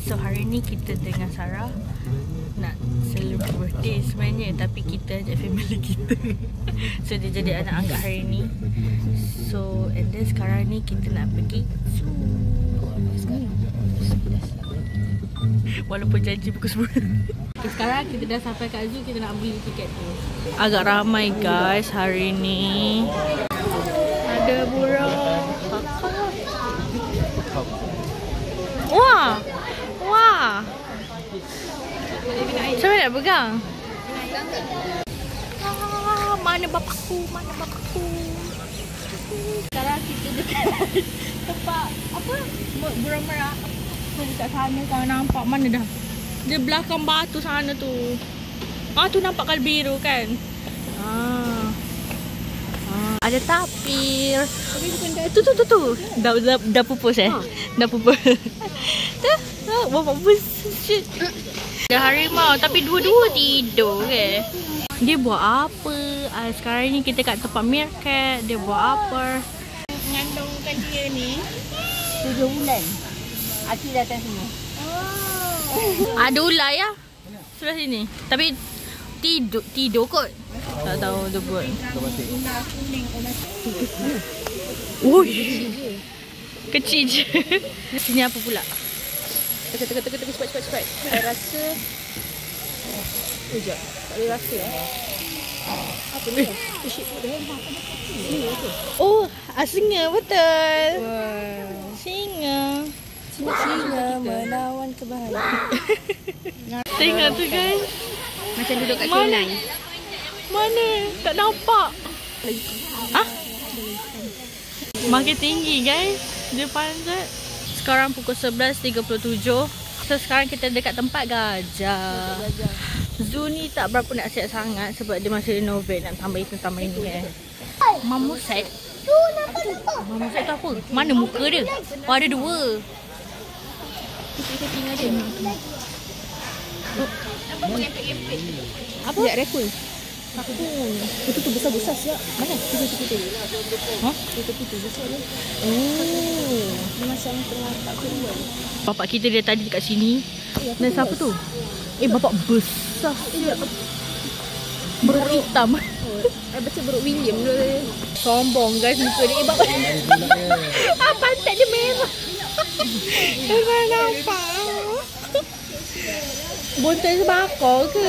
So hari ni kita dengan Sarah nak celebrate birthday sebenarnya, tapi kita ajak family kita. So dia jadi anak angkat hari ni. So and then sekarang ni kita nak pergi zoo. Walaupun janji pukul 10. Okay, sekarang kita dah sampai kat zoo, kita nak beli tiket tu. Agak ramai guys hari ni. Ada burung. Wah. Wah. Siapa nak pegang? Mana bapakku? Mana bapakku? Sekarang kita dekat tempat apa? Burung merah. Dekat sana kau nampak mana dah? Dia belakang batu sana tu. Tu nampak kal biru kan? Ada tapir. Tu. Dah pupus Dah pupus. Tu. Bapak pupus. Shit. Ada harimau tapi dua-dua tidur ke? Dia buat apa? Sekarang ni kita kat tempat meerkat. Dia buat apa? Mengandungkan dia ni 7 bulan. Aki datang sini. Ada ular ya? Sebelah sini. Tapi tidur kot. Tak tahu dia buat. Ular kuning. Uish. Kecil je. Sini apa pula? Teka cepat. Saya rasa sekejap. Tak boleh rasa apa ni? Oh, singa betul. Singa menawan kebahagiaan. Tengok tu guys. Macam duduk kat K9. Mana? Tak nampak. Makin tinggi guys. Dia panjat. Sekarang pukul 11.37. So sekarang kita dekat tempat gajah. Zoo ni tak berapa nak siap sangat sebab dia masih renovate, nak tambah ini kan. Mamuset. Mamuset tu apa? Mana muka dia? Oh ada 2. Kita tinggal dia. Apa mengepek-epek? Apa? Lihat rekul. Itu tu besar-besar siap. Mana? Itu. Itu besar dia. Oh, dia macam tengah tak keluar. Bapak kita dia tadi dekat sini. Dan siapa tu? Bapak besar siap. Beruk hitam. Baca beruk William tu. Sombong guys muka dia. Bapak. Pantat dia merah. Jangan nampak. Bontot sebakar ke?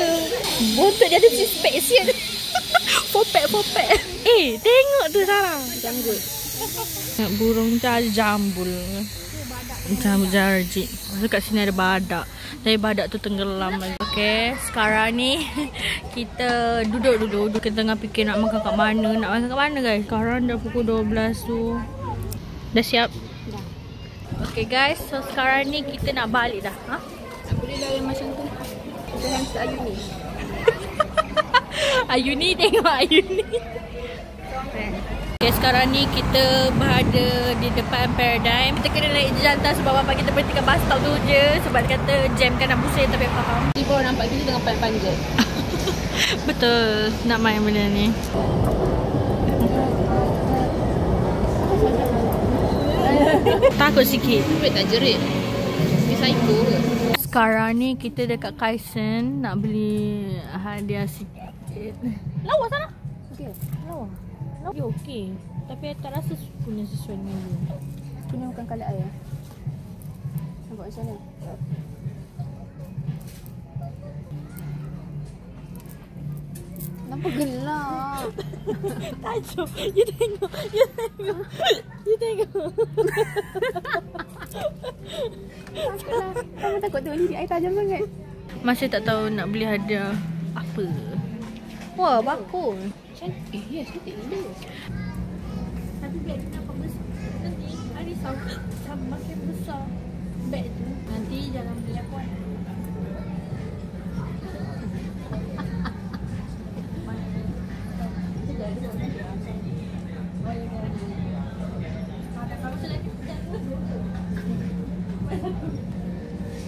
Bontot dia ada six-pack siap. 4-pack. Tengok tu Sarah. Jambul. Burung jambul. Jambul jarjit. Dekat sini ada badak. Tapi badak tu tenggelam lagi. Okay, sekarang ni kita duduk. Kita tengah fikir nak makan kat mana. Nak makan kat mana guys? Sekarang dah pukul 12 tu. Dah siap? Dah. Okay guys, so sekarang ni kita nak balik dah. Tak boleh lah yang macam tu. Kita hamster Ayuni. Ayuni, tengok Ayuni. Okay, sekarang ni kita berada di depan Paradigm. Kita kena naik jantan sebab bapak kita berhenti kat bus stop tu je. Sebab dia kata jam kan nak pusing, tapi faham. Tiba orang nampak kita tengah panjat. Betul, nak main benda ni. Takut sikit. Duit tak jerit. Dia psycho ke? Sekarang ni kita dekat Kaisen nak beli hadiah sikit. Lawa sana. Okey. Lawa. Dia okey. Tapi tak rasa punya sesuai dengan dia. Punya bukan colour air. Nampak macam mana? Nampak gelap. Tajuk. You tengok. Kamu takut tengok lirik air tajam sangat. Masih tak tahu nak beli hadiah apa. Wah, bakul. Cantik. Ya, cantik ni. Tapi beg tu nampak besar. Nanti hari Sabtu makin besar beg tu. Nanti jangan beli aku.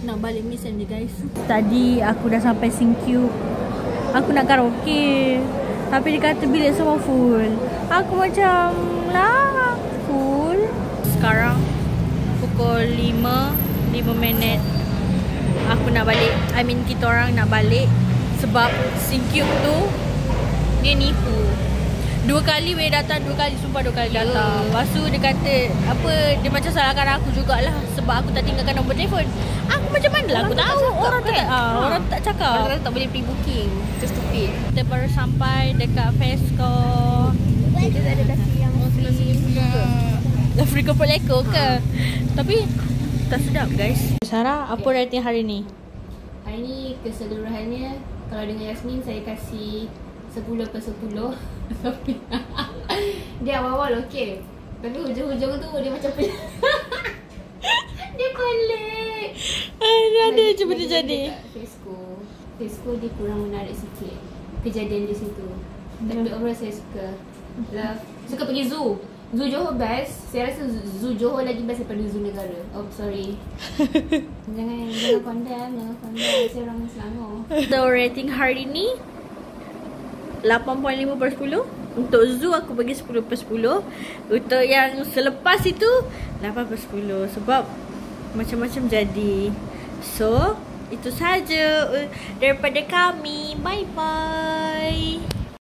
Nak balik mission je guys. Tadi aku dah sampai Singcube. Aku nak karaoke, tapi dia kata bilik semua full. Aku macam lah full. Sekarang pukul 5 minit aku nak balik. Kita orang nak balik sebab SingCube tu dia nipu. 2 kali boleh datang, 2 kali, sumpah 2 kali datang. Lepas tu dia kata apa, dia macam salahkan aku jugalah sebab aku tak tinggalkan nombor telefon. Aku macam mana lah aku tahu orang tak orang tak cakap. Orang tak boleh pre-booking. Itu stupid. Kita baru sampai dekat Fesco. Dia tak ada daki yang Afrika Peleko ke? Tapi tak sedap guys. Sarah, apa rating hari ni? Hari ni keseluruhannya, kalau dengan Yasmin saya kasih 10/10. Dia awal-awal okey. Tapi hujung-hujung tu dia macam dia pelik. Ada je benda jadi. Fesco dia kurang menarik sikit kejadian di situ. Tapi overall saya suka. Love. Suka pergi zoo. Zoo Johor best. Saya rasa zoo Johor lagi best daripada zoo negara. Oh sorry. Jangan condemn. Saya orang Selangor. So rating hari ni 8.5/10. Untuk zoo aku bagi 10/10. Untuk yang selepas itu 8/10 sebab macam-macam jadi. So itu saja daripada kami. Bye bye.